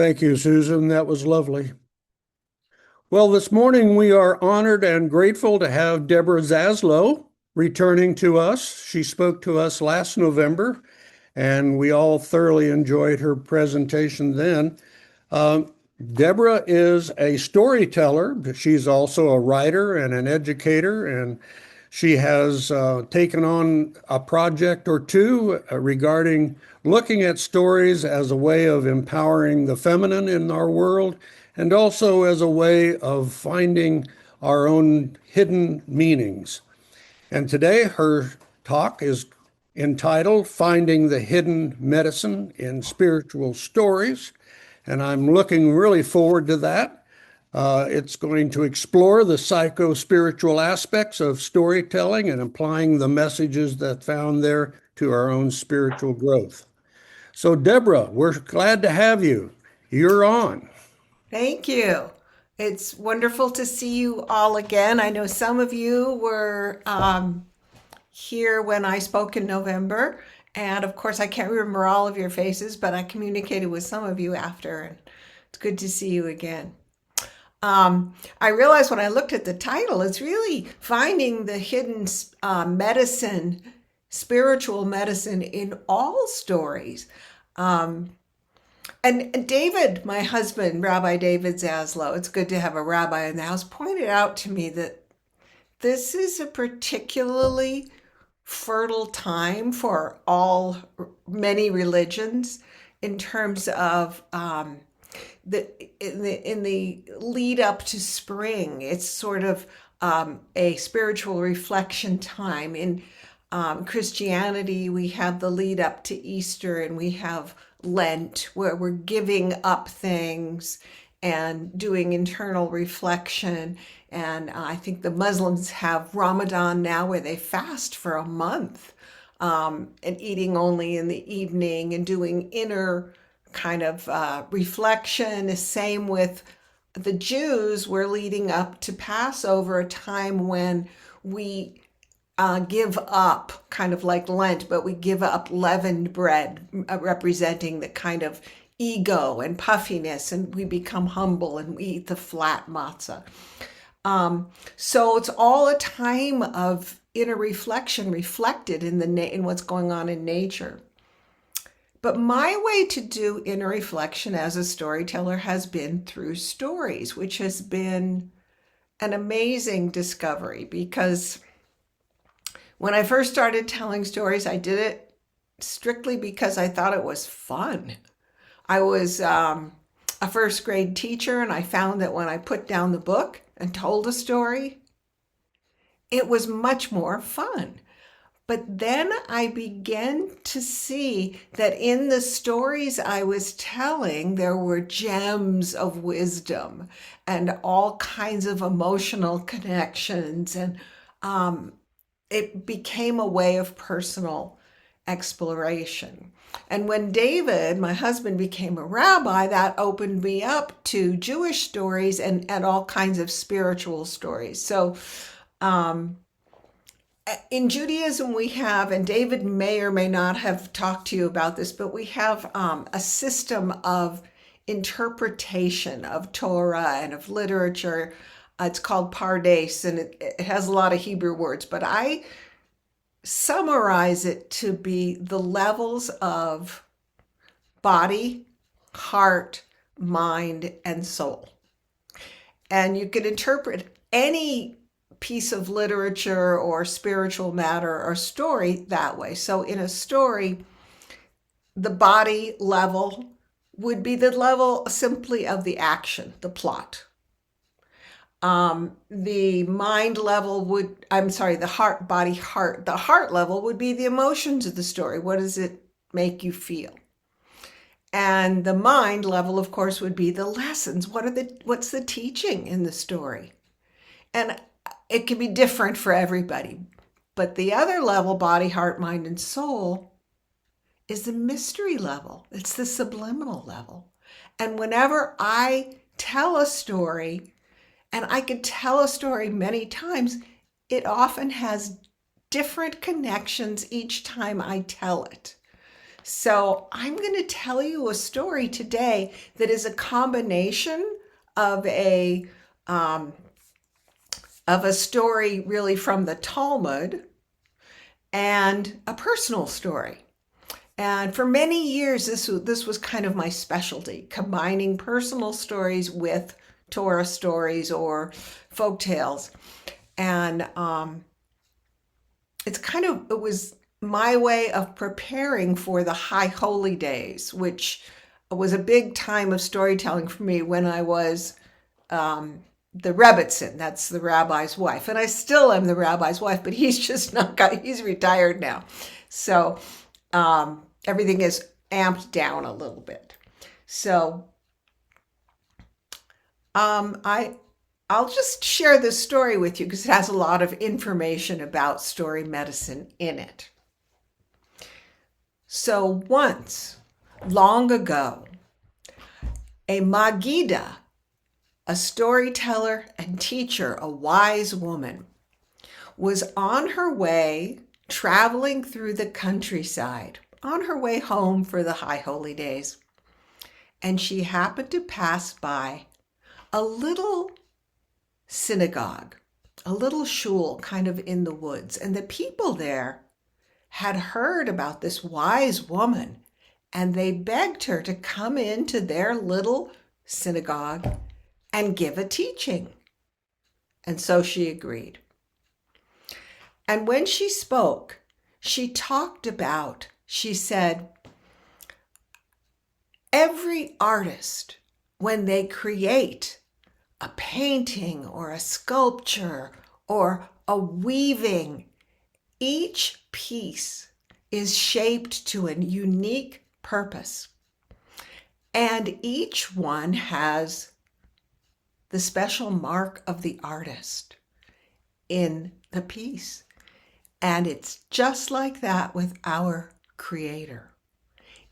Thank you, Susan. That was lovely. Well, this morning we are honored and grateful to have Deborah Zaslow returning to us. She spoke to us last November, and we all thoroughly enjoyed her presentation then. Uh, Deborah is a storyteller, but she's also a writer and an educator, and she has taken on a project or two regarding looking at stories as a way of empowering the feminine in our world and also as a way of finding our own hidden meanings. And today her talk is entitled Finding the Hidden Medicine in Spiritual Stories. And I'm looking really forward to that. It's going to explore the psycho-spiritual aspects of storytelling and applying the messages that found there to our own spiritual growth. So, Deborah, we're glad to have you. You're on. Thank you. It's wonderful to see you all again. I know some of you were here when I spoke in November. And of course, I can't remember all of your faces, but I communicated with some of you after. And it's good to see you again. I realized when I looked at the title, it's really finding the hidden medicine, spiritual medicine in all stories. Um, and David, my husband, Rabbi David Zaslow, it's good to have a rabbi in the house, pointed out to me that this is a particularly fertile time for many religions in terms of in the lead up to spring. It's sort of a spiritual reflection time. In Christianity, we have the lead up to Easter, and we have Lent, where we're giving up things and doing internal reflection. And I think the Muslims have Ramadan now, where they fast for a month, and eating only in the evening and doing inner kind of reflection. Same with the Jews. We're leading up to Passover, a time when we give up, kind of like Lent, but we give up leavened bread, representing the kind of ego and puffiness, and we become humble and we eat the flat matzah. So it's all a time of inner reflection, reflected in in what's going on in nature. But my way to do inner reflection as a storyteller has been through stories, which has been an amazing discovery because when I first started telling stories, I did it strictly because I thought it was fun. I was a first grade teacher, and I found that when I put down the book and told a story, it was much more fun. But then I began to see that in the stories I was telling, there were gems of wisdom and all kinds of emotional connections. And it became a way of personal exploration. And when David, my husband, became a rabbi, that opened me up to Jewish stories and all kinds of spiritual stories. So in Judaism, we have, and David may or may not have talked to you about this, but we have a system of interpretation of Torah and of literature. It's called Pardes, and it has a lot of Hebrew words, but I summarize it to be the levels of body, heart, mind, and soul. And you can interpret any piece of literature or spiritual matter or story that way. So in a story, the body level would be the level simply of the action, the plot. The mind level would, I'm sorry, the heart, body, heart. The heart level would be the emotions of the story. What does it make you feel? And the mind level, of course, would be the lessons. What's the teaching in the story? And it can be different for everybody. But the other level, body, heart, mind, and soul, is the mystery level. It's the subliminal level. And whenever I tell a story, and I could tell a story many times, it often has different connections each time I tell it. So I'm going to tell you a story today that is a combination of um, a story really from the Talmud and a personal story. And for many years, this was kind of my specialty, combining personal stories with Torah stories or folk tales. And it was my way of preparing for the High Holy Days, which was a big time of storytelling for me when I was the Rebbitzin. That's the rabbi's wife. And I still am the rabbi's wife, but he's just he's retired now. So everything is amped down a little bit. So I'll just share this story with you because it has a lot of information about story medicine in it. So once, long ago, a Magida, a storyteller and teacher, a wise woman, was on her way traveling through the countryside, on her way home for the High Holy Days. And she happened to pass by a little synagogue, a little shul kind of in the woods. And the people there had heard about this wise woman, and they begged her to come into their little synagogue and give a teaching. And so she agreed. And when she spoke, she said, every artist, when they create a painting or a sculpture or a weaving, each piece is shaped to a unique purpose. And each one has the special mark of the artist in the piece. And it's just like that with our Creator.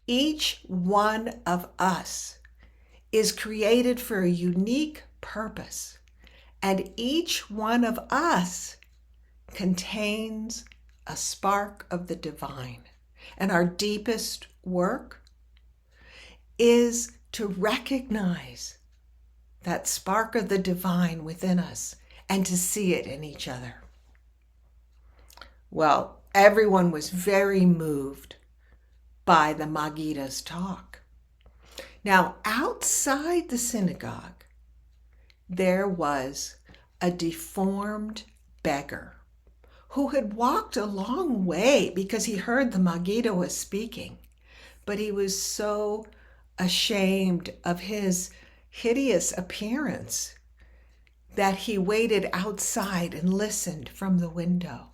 Each one of us is created for a unique purpose, and each one of us contains a spark of the divine. And our deepest work is to recognize that spark of the divine within us and to see it in each other. Well, everyone was very moved by the Magida's talk. Now, outside the synagogue, there was a deformed beggar who had walked a long way because he heard the Magida was speaking, but he was so ashamed of his hideous appearance that he waited outside and listened from the window.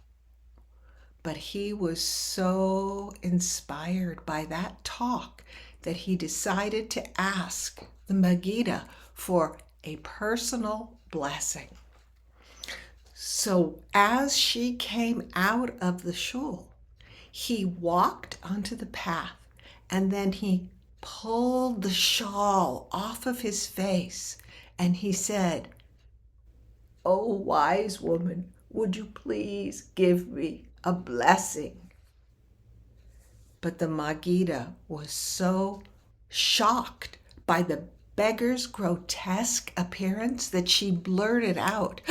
But he was so inspired by that talk that he decided to ask the Magida for a personal blessing. So as she came out of the shul, he walked onto the path and then he pulled the shawl off of his face and he said, "Oh, wise woman, would you please give me a blessing?" But the Magida was so shocked by the beggar's grotesque appearance that she blurted out,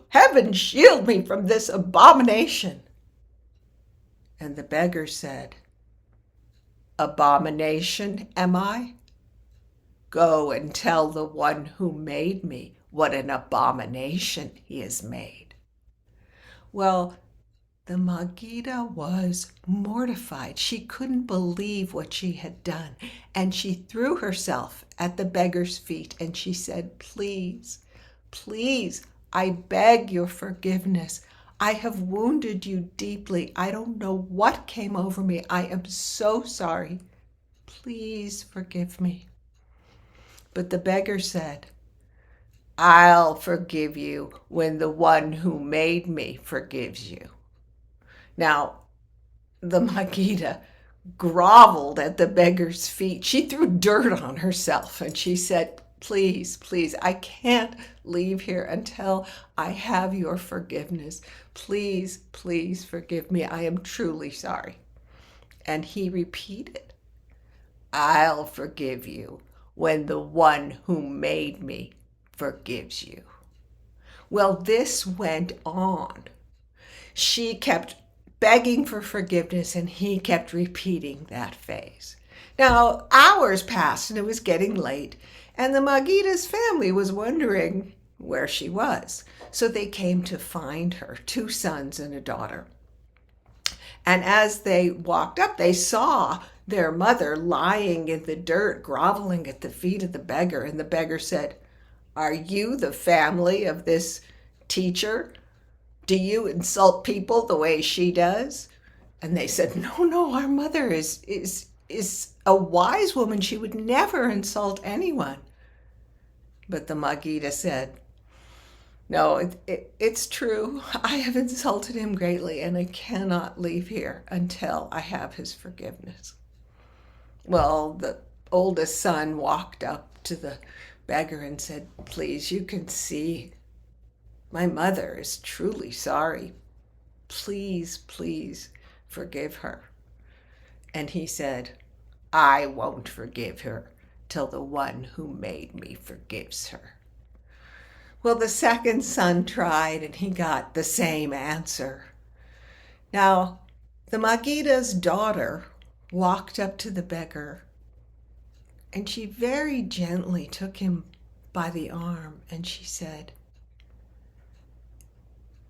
"Heaven shield me from this abomination." And the beggar said, "Abomination, am I? Go and tell the one who made me what an abomination he has made." Well, the Magida was mortified. She couldn't believe what she had done. And she threw herself at the beggar's feet and she said, "Please, please, I beg your forgiveness. I have wounded you deeply. I don't know what came over me. I am so sorry. Please forgive me." But the beggar said, "I'll forgive you when the one who made me forgives you." Now, the Magida groveled at the beggar's feet. She threw dirt on herself and she said, "Please, please, I can't leave here until I have your forgiveness. Please, please forgive me. I am truly sorry." And he repeated I'll forgive you when the one who made me forgives you. Well, this went on. She kept begging for forgiveness, and he kept repeating that phrase. Now, hours passed, and it was getting late, and the Magita's family was wondering where she was. So they came to find her, 2 sons and a daughter. And as they walked up, they saw their mother lying in the dirt, groveling at the feet of the beggar. And the beggar said, "Are you the family of this teacher? Do you insult people the way she does?" And they said, "No, no, our mother is a wise woman. She would never insult anyone." But the Magida said, "No, it's true. I have insulted him greatly, and I cannot leave here until I have his forgiveness." Well, the oldest son walked up to the beggar and said, "Please, you can see my mother is truly sorry. Please, please forgive her." And he said, "I won't forgive her till the one who made me forgives her." Well, the second son tried, and he got the same answer. Now, the Magida's daughter walked up to the beggar, and she very gently took him by the arm, and she said,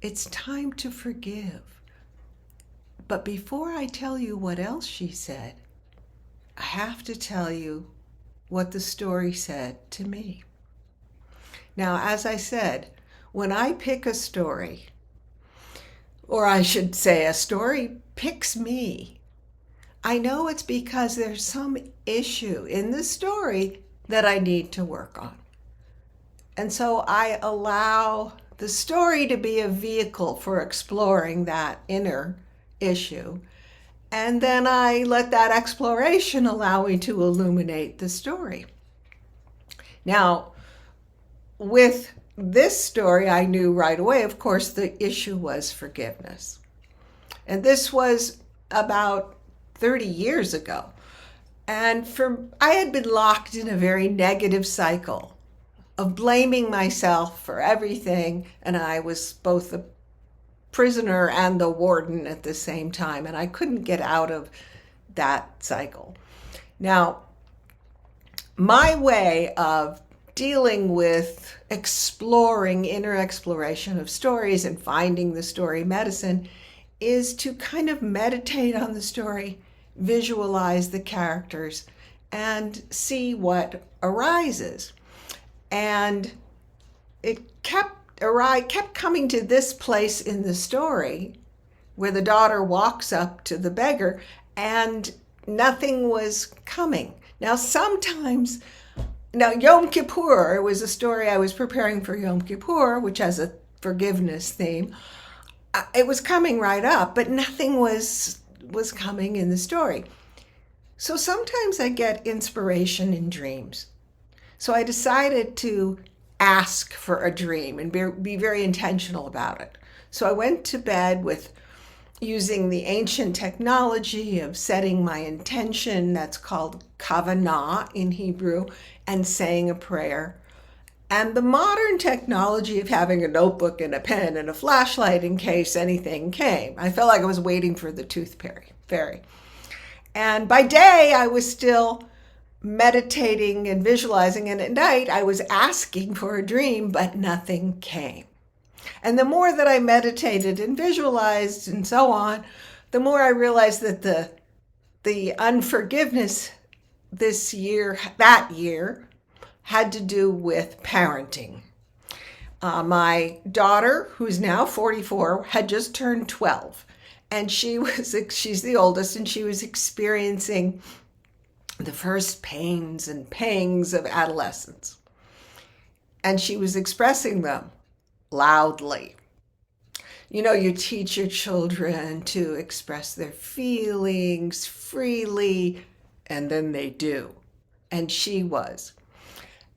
"It's time to forgive. But before I tell you what else she said, I have to tell you what the story said to me." Now, as I said, when I pick a story, or I should say a story picks me, I know it's because there's some issue in the story that I need to work on. And so I allow the story to be a vehicle for exploring that inner issue. And then I let that exploration allow me to illuminate the story. Now, with this story, I knew right away, of course, the issue was forgiveness. And this was about 30 years ago. And I had been locked in a very negative cycle of blaming myself for everything. And I was both the prisoner and the warden at the same time. And I couldn't get out of that cycle. Now, my way of dealing with exploring inner exploration of stories and finding the story medicine is to kind of meditate on the story, visualize the characters, and see what arises. And it kept coming to this place in the story where the daughter walks up to the beggar and nothing was coming. Now, Yom Kippur, it was a story I was preparing for Yom Kippur, which has a forgiveness theme. It was coming right up, but nothing was coming in the story. So sometimes I get inspiration in dreams. So I decided to ask for a dream and be very intentional about it. So I went to bed using the ancient technology of setting my intention, that's called kavanah in Hebrew, and saying a prayer, and the modern technology of having a notebook and a pen and a flashlight in case anything came. I felt like I was waiting for the tooth fairy. And by day, I was still meditating and visualizing, and at night, I was asking for a dream, but nothing came. And the more that I meditated and visualized and so on, the more I realized that the unforgiveness that year, had to do with parenting. My daughter, who's now 44, had just turned 12, and she's the oldest, and she was experiencing the first pains and pangs of adolescence. And she was expressing them loudly. You teach your children to express their feelings freely, and then they do. And she was.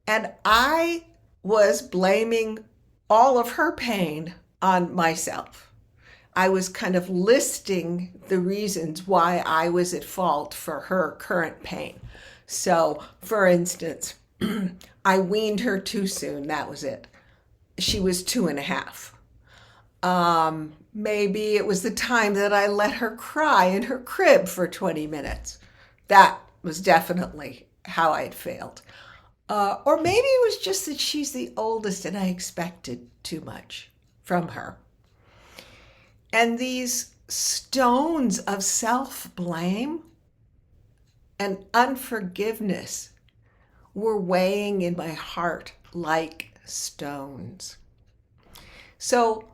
And I was blaming all of her pain on myself. I was kind of listing the reasons why I was at fault for her current pain. So, for instance, I weaned her too soon. That was it. She was 2.5. Maybe it was the time that I let her cry in her crib for 20 minutes. That was definitely how I had failed. Or maybe it was just that she's the oldest and I expected too much from her. And these stones of self blame and unforgiveness were weighing in my heart like stones. So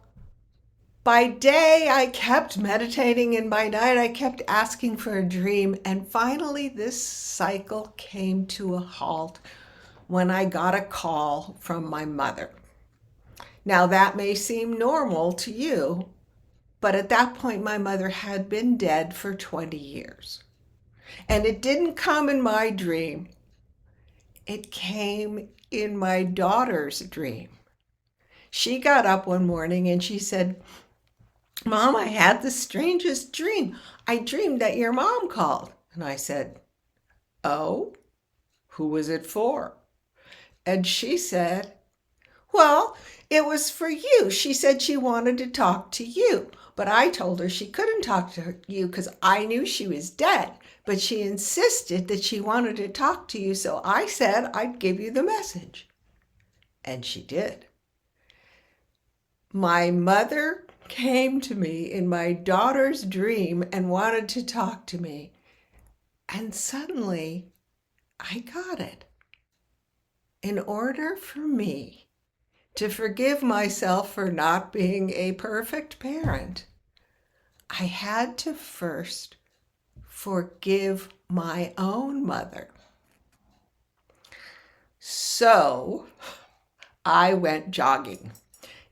by day, I kept meditating, and by night, I kept asking for a dream. And finally, this cycle came to a halt when I got a call from my mother. Now, that may seem normal to you, but at that point, my mother had been dead for 20 years. And it didn't come in my dream, it came in my daughter's dream. She got up one morning and she said, "Mom, I had the strangest dream. I dreamed that your mom called." And I said, "Oh, who was it for?" And she said, "Well, it was for you. She said she wanted to talk to you, but I told her she couldn't talk to you because I knew she was dead. But she insisted that she wanted to talk to you, so I said I'd give you the message." And she did. My mother came to me in my daughter's dream and wanted to talk to me. And suddenly I got it. In order for me to forgive myself for not being a perfect parent, I had to first forgive my own mother. So I went jogging.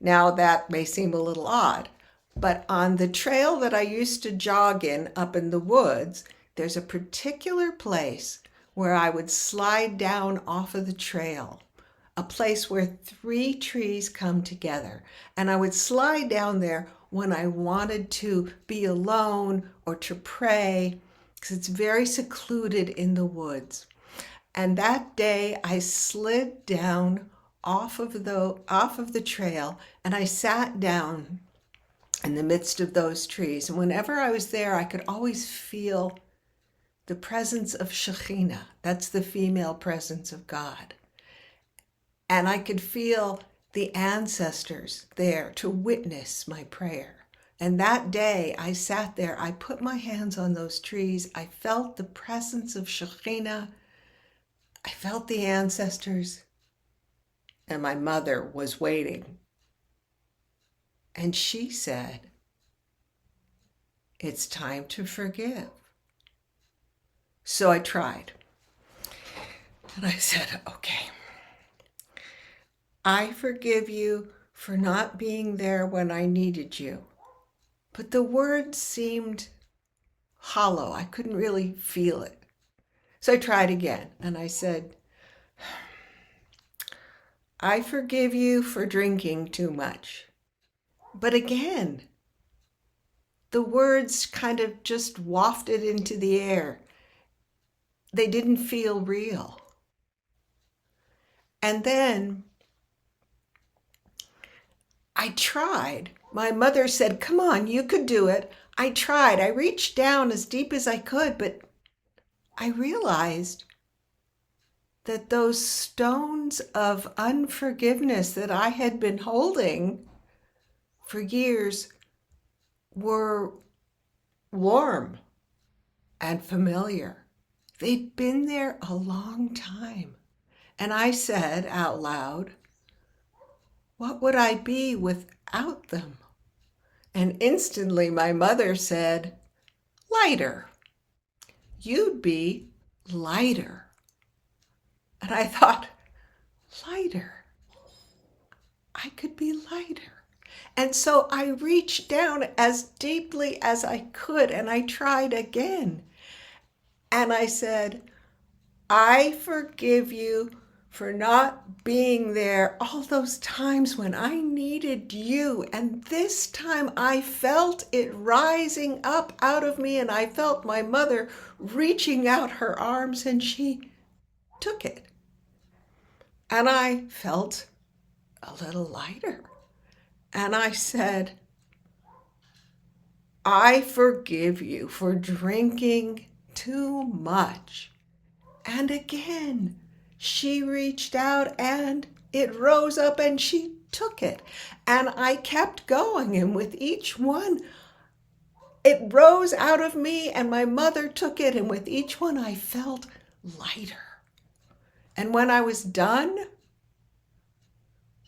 Now that may seem a little odd, but on the trail that I used to jog in up in the woods, there's a particular place where I would slide down off of the trail, a place where 3 trees come together. And I would slide down there when I wanted to be alone or to pray, because it's very secluded in the woods. And that day I slid down off of the trail, and I sat down in the midst of those trees. And whenever I was there, I could always feel the presence of Shekhinah. That's the female presence of God. And I could feel the ancestors there to witness my prayer. And that day I sat there, I put my hands on those trees, I felt the presence of Shekhinah, I felt the ancestors, and my mother was waiting. And she said, "It's time to forgive." So I tried. And I said, "Okay, I forgive you for not being there when I needed you." But the words seemed hollow. I couldn't really feel it. So I tried again. And I said, "I forgive you for drinking too much." But again, the words kind of just wafted into the air. They didn't feel real. And then I tried. My mother said, "Come on, you could do it." I tried. I reached down as deep as I could, but I realized that those stones of unforgiveness that I had been holding for years were warm and familiar. They'd been there a long time. And I said out loud, "What would I be without them?" And instantly my mother said, "Lighter. You'd be lighter." And I thought, lighter. I could be lighter. And so I reached down as deeply as I could, and I tried again. And I said, "I forgive you for not being there all those times when I needed you." And this time I felt it rising up out of me, and I felt my mother reaching out her arms, and she took it. And I felt a little lighter. And I said, I forgive you for drinking too much. And again, she reached out and it rose up and she took it. And I kept going. And with each one, it rose out of me and my mother took it. And with each one, I felt lighter. And when I was done,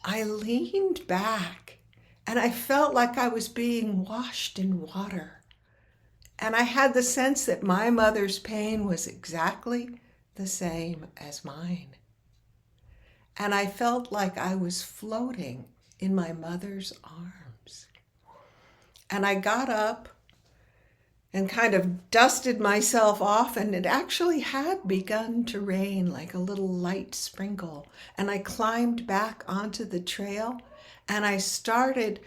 I leaned back and I felt like I was being washed in water. And I had the sense that my mother's pain was exactly the same as mine. And I felt like I was floating in my mother's arms. And I got up and kind of dusted myself off, and it actually had begun to rain, like a little light sprinkle. And I climbed back onto the trail and I started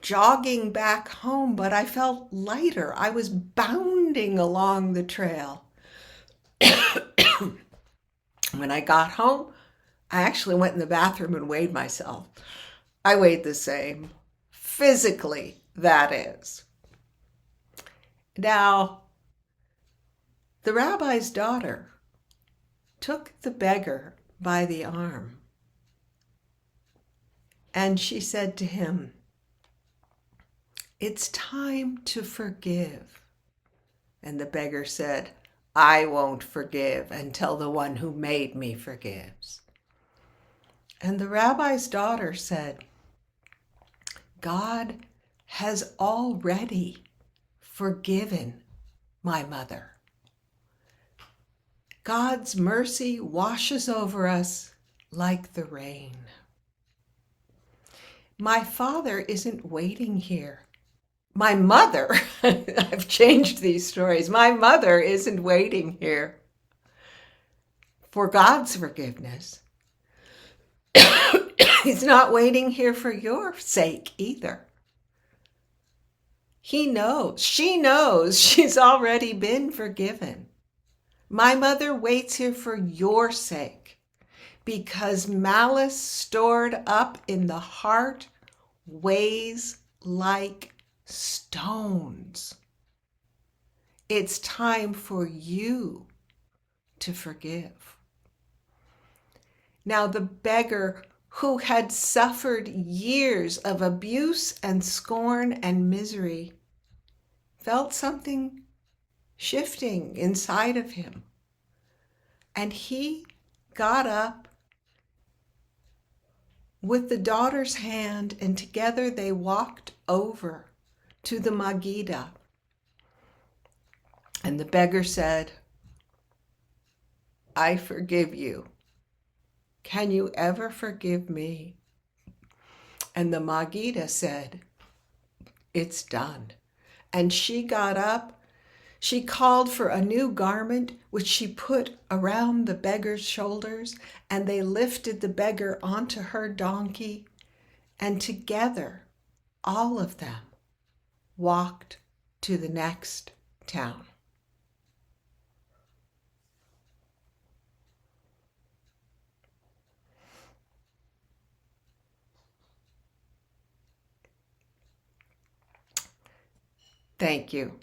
jogging back home, but I felt lighter. I was bounding along the trail. When I got home, I actually went in the bathroom and weighed myself. I weighed the same, physically, that is. Now, the rabbi's daughter took the beggar by the arm and she said to him, "It's time to forgive." And the beggar said, "I won't forgive until the one who made me forgives." And the rabbi's daughter said, "God has already forgiven my mother. God's mercy washes over us like the rain. My father isn't waiting here. My mother," I've changed these stories, "my mother isn't waiting here for God's forgiveness. He's not waiting here for your sake either. He knows, she knows she's already been forgiven. My mother waits here for your sake because malice stored up in the heart weighs like stones. It's time for you to forgive." Now the beggar, who had suffered years of abuse and scorn and misery, felt something shifting inside of him. And he got up with the daughter's hand, and together they walked over to the Megiddo. And the beggar said, "I forgive you. Can you ever forgive me?" And the Megiddo said, "It's done." And she got up. She called for a new garment, which she put around the beggar's shoulders, and they lifted the beggar onto her donkey, and together, all of them walked to the next town. Thank you.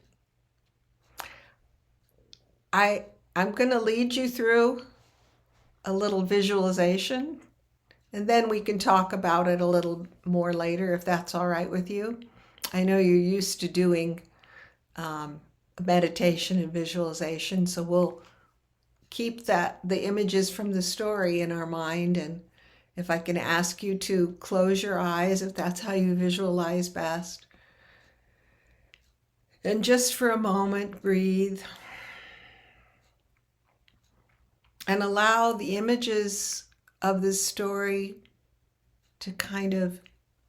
I'm going to lead you through a little visualization, and then we can talk about it a little more later if that's all right with you. I know you're used to doing meditation and visualization, so we'll keep the images from the story in our mind. And if I can ask you to close your eyes, if that's how you visualize best. And just for a moment, breathe. And allow the images of this story to kind of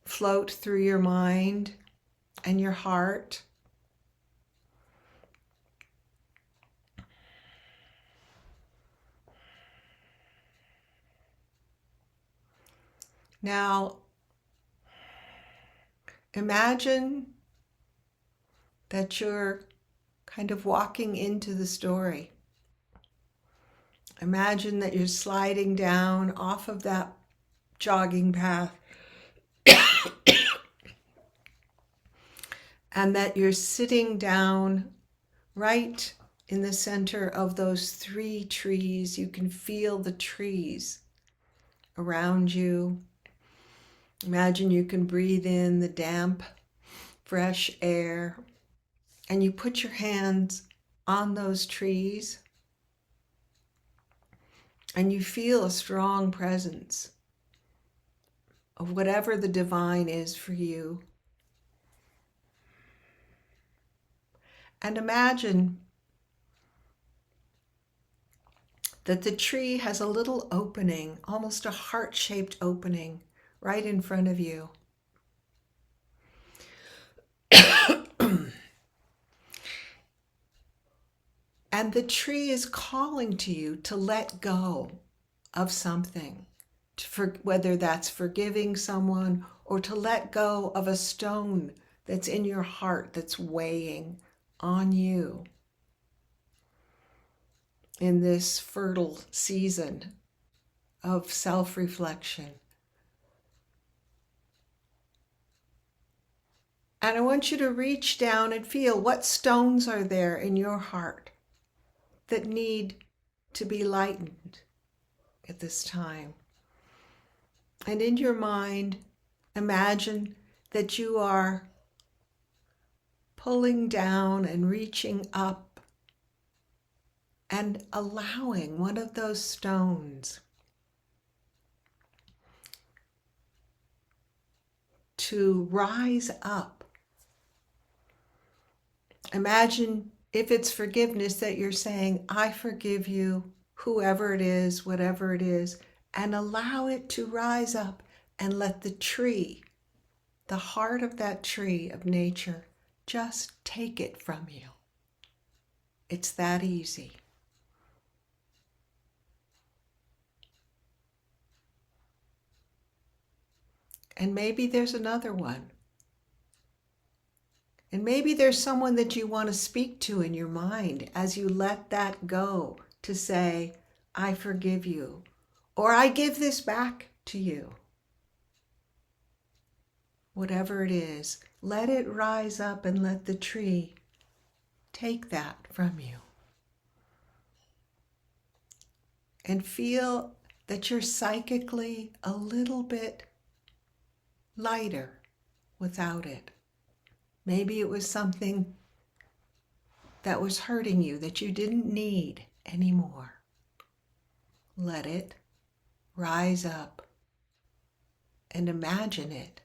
float through your mind and your heart. Now, imagine that you're kind of walking into the story. Imagine that you're sliding down off of that jogging path and that you're sitting down right in the center of those 3 trees. You can feel the trees around you. Imagine you can breathe in the damp, fresh air, and you put your hands on those trees and you feel a strong presence of whatever the divine is for you. And imagine that the tree has a little opening, almost a heart-shaped opening, right in front of you. And the tree is calling to you to let go of something, whether that's forgiving someone or to let go of a stone that's in your heart that's weighing on you in this fertile season of self-reflection. And I want you to reach down and feel what stones are there in your heart that need to be lightened at this time. And in your mind, imagine that you are pulling down and reaching up and allowing one of those stones to rise up. Imagine if it's forgiveness that you're saying, I forgive you, whoever it is, whatever it is, and allow it to rise up and let the tree, the heart of that tree of nature, just take it from you. It's that easy. And maybe there's another one. And maybe there's someone that you want to speak to in your mind as you let that go to say, I forgive you, or I give this back to you. Whatever it is, let it rise up and let the tree take that from you. And feel that you're psychically a little bit lighter without it. Maybe it was something that was hurting you that you didn't need anymore. Let it rise up and imagine it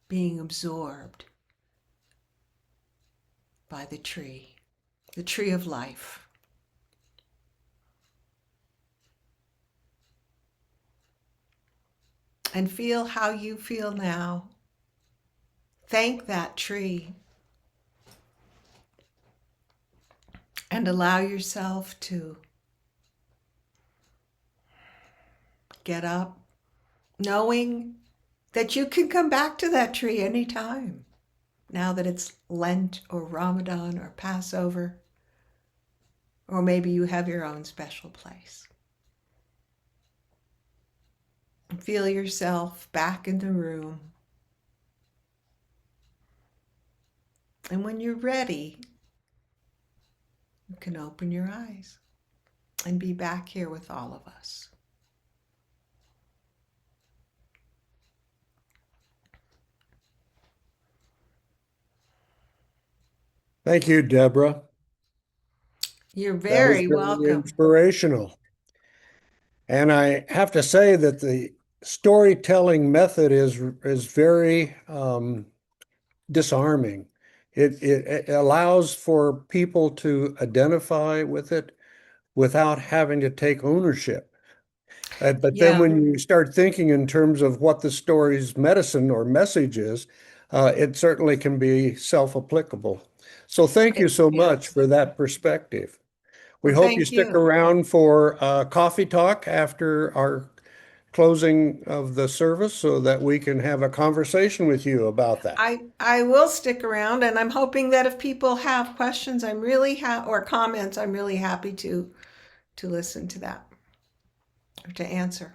being absorbed by the tree of life. And feel how you feel now. Thank that tree and allow yourself to get up, knowing that you can come back to that tree anytime, now that it's Lent or Ramadan or Passover, or maybe you have your own special place. And feel yourself back in the room. And when you're ready, you can open your eyes and be back here with all of us. Thank you, Deborah. You're That was very very welcome. inspirational. And I have to say that the storytelling method is very disarming. It allows for people to identify with it without having to take ownership. But then Yeah, when you start thinking in terms of what the story's medicine or message is, it certainly can be self-applicable. So thank you it so much is. for that perspective. We Well, hope you thank stick you. around for coffee talk after our closing of the service so that we can have a conversation with you about that. I will stick around, and I'm hoping that if people have questions, I'm really or comments, I'm really happy to to listen to that or to answer.